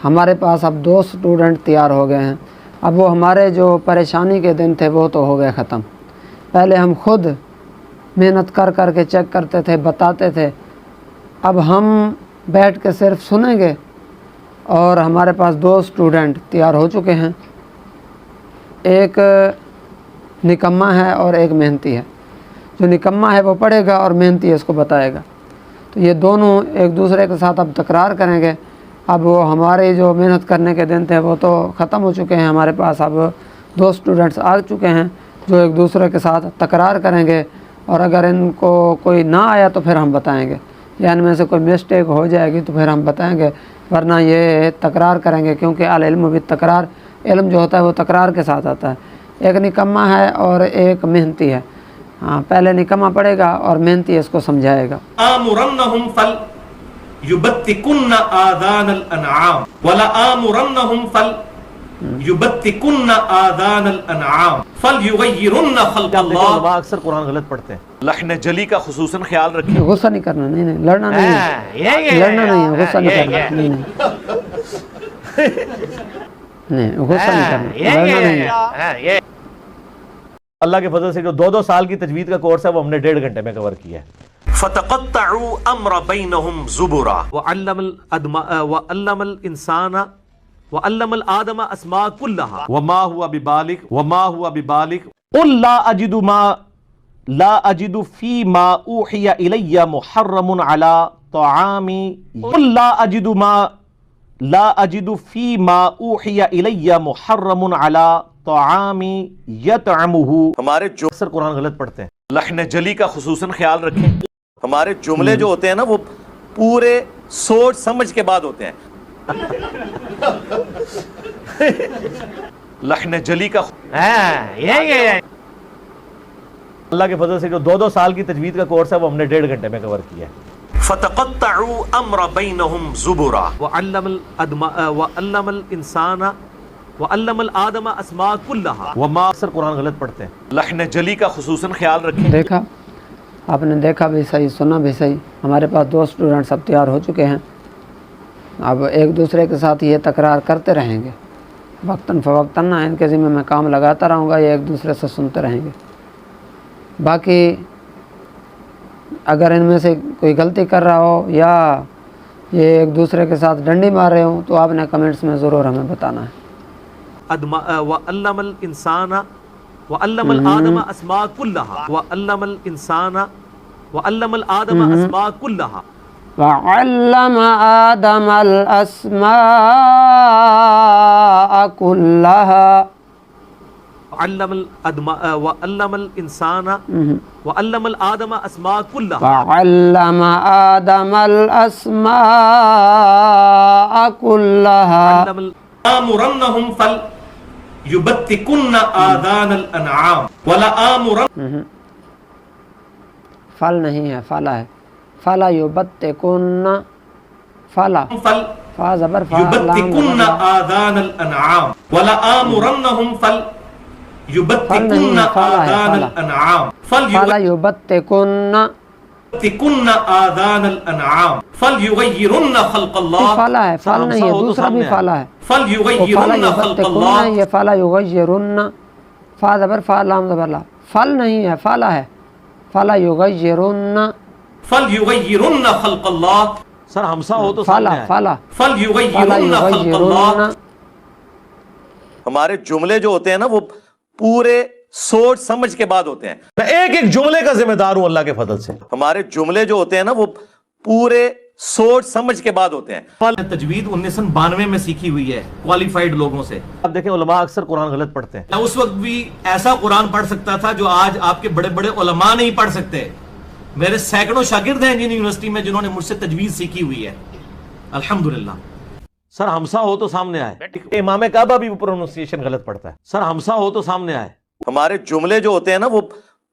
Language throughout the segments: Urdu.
ہمارے پاس اب 2 اسٹوڈنٹ تیار ہو گئے ہیں۔ اب وہ ہمارے جو پریشانی کے دن تھے وہ تو ہو گئے ختم۔ پہلے ہم خود محنت کر کے چیک کرتے تھے، بتاتے تھے، اب ہم بیٹھ کے صرف سنیں گے، اور ہمارے پاس 2 اسٹوڈنٹ تیار ہو چکے ہیں، ایک نکمہ ہے اور ایک محنتی ہے۔ جو نکمہ ہے وہ پڑھے گا اور محنتی اس کو بتائے گا، تو یہ دونوں ایک دوسرے کے ساتھ اب تکرار کریں گے۔ اب وہ ہمارے جو محنت کرنے کے دن تھے وہ تو ختم ہو چکے ہیں، ہمارے پاس اب 2 اسٹوڈنٹس آ چکے ہیں جو ایک دوسرے کے ساتھ تکرار کریں گے، اور اگر ان کو کوئی نہ آیا تو پھر ہم بتائیں گے، یا ان میں سے کوئی مسٹیک ہو جائے گی تو پھر ہم بتائیں گے، ورنہ یہ تکرار کریں گے، کیونکہ العلم بالتکرار، علم جو ہوتا ہے وہ تکرار کے ساتھ آتا ہے۔ ایک نکمہ ہے اور ایک محنتی ہے۔ ہاں، پہلے نکمہ پڑھے گا اور محنتی اس کو سمجھائے گا۔ آمرنہم فلیبتکن آذان الانعام ولآمرنہم فلیبتکن آذان الانعام فلیغیرن خلق اللہ۔ علماء اکثر قرآن غلط پڑھتے ہیں، لحن جلی کا خصوصاً خیال رکھیں۔ غصہ نہیں کرنا، نہیں لڑنا نہیں ہے، لڑنا نہیں ہے، غصہ نہیں کرنا، نہیں غصہ نہیں کرنا، لڑنا نہیں ہے۔ اللہ کے فضل سے جو 2 سال کی تجوید کا کورس ہے وہ ہم نے 1.5 گھنٹے میں کور کیا ہے۔ فتقطعوا امر بینہم زبرا وعلم الانسان وعلم الآدم اسماء كلها وما هو ببالغ قل لا اجد فيما اوحي الي محرم على طعام قل لا اجد فيما اوحي الي محرم على طعام يطعمه۔ ہمارے جو اکثر قرآن غلط پڑھتے ہیں، لحن جلی کا خصوصاً خیال رکھیں۔ ہمارے جملے جو ہوتے ہیں نا وہ پورے سوچ سمجھ کے بعد ہوتے ہیں۔ لحن جلی کا اللہ کے فضل سے جو 2 سال کی تجوید کا کورس ہے وہ ہم نے 1.5 گھنٹے میں کور کیا ہے۔ فتقطعوا امر بینہم زبرا وعلم الانسان وعلم الآدم اسماء كلها وما اکثر قرآن غلط پڑھتے ہیں، لحن جلی کا خصوصاً خیال رکھیں۔ دیکھا، آپ نے دیکھا بھی صحیح، سنا بھی صحیح، ہمارے پاس 2 اسٹوڈنٹس اب تیار ہو چکے ہیں۔ اب ایک دوسرے کے ساتھ یہ تکرار کرتے رہیں گے، وقتاً فوقتاً، نہ ان کے ذمہ میں کام لگاتا رہوں گا، یہ ایک دوسرے سے سنتے رہیں گے۔ باقی اگر ان میں سے کوئی غلطی کر رہا ہو یا یہ ایک دوسرے کے ساتھ ڈنڈی مار رہے ہوں تو آپ نے کمنٹس میں ضرور ہمیں بتانا ہے۔ وعلم الانسان وعلم الآدم اسماء كلها وعلم الانسان وعلم الآدم اسماء كلها وعلم آدم الأسماء كلها وعلم الانسان وعلم الآدم اسماء كلها وعلم آدم الأسماء كلها آمرنہم فلیبتکن آذان الانعام ولآمرن فل نہیں ہے، فلا ہے، فلا یبتکن، فلا فا زبر فا لام یبتکن آذان الانعام ولآمرنہم فلیبتکن آذان الانعام فلا یبتکن، تکن آذان الانعام فلیغیرن خلق اللہ۔ فلا ہے، فل نہیں ہے، دوسرا بھی فلا ہے، فلیغیرن خلق اللہ۔ یہ فلا یغیرن، فا زبر فا لام زبر لا، فل نہیں ہے، فلا ہے، فلا یغیرن، فلیغیرن خلق اللہ۔ سر ہمسہ ہو تو سامنے فلا آئے۔ فلا فلیغیرن خلق اللہ۔ ہمارے جملے جو ہوتے ہیں نا وہ پورے سوچ سمجھ کے بعد ہوتے ہیں۔ میں ایک جملے کا ذمہ دار ہوں اللہ کے فضل سے۔ ہمارے جملے جو ہوتے ہیں نا وہ پورے سوچ سمجھ کے بعد ہوتے ہیں۔ تجوید 1992 میں سیکھی ہوئی ہے کوالیفائڈ لوگوں سے۔ اب دیکھیں علماء اکثر قرآن غلط پڑھتے ہیں۔ میں اس وقت بھی ایسا قرآن پڑھ سکتا تھا جو آج آپ کے بڑے بڑے علماء نہیں پڑھ سکتے۔ میرے سینکڑوں شاگرد ہیں انجینئرنگ یونیورسٹی میں جنہوں نے مجھ سے تجوید سیکھی ہوئی ہے، الحمدللہ۔ سر ہمسہ ہو تو سامنے آئے۔ امام کعبہ بھی پروننسیشن غلط پڑھتا ہے۔ سر ہمسہ ہو تو سامنے آئے۔ ہمارے جملے جو ہوتے ہیں نا وہ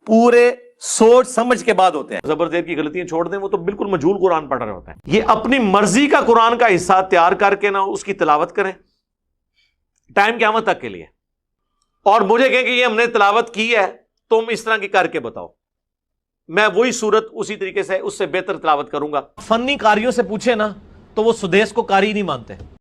پورے سوچ سمجھ کے بعد ہوتے ہیں۔ زبر زیر کی غلطیاں چھوڑ دیں، وہ تو بالکل مجہول قرآن پڑھ رہے ہوتے ہیں۔ یہ اپنی مرضی کا قرآن کا حصہ تیار کر کے نا اس کی تلاوت کریں ٹائم قیامت تک کے لیے، اور مجھے کہیں کہ یہ ہم نے تلاوت کی ہے تم اس طرح کی کر کے بتاؤ، میں وہی صورت اسی طریقے سے اس سے بہتر تلاوت کروں گا۔ فنی قاریوں سے پوچھے نا تو وہ سدیس کو قاری نہیں مانتے۔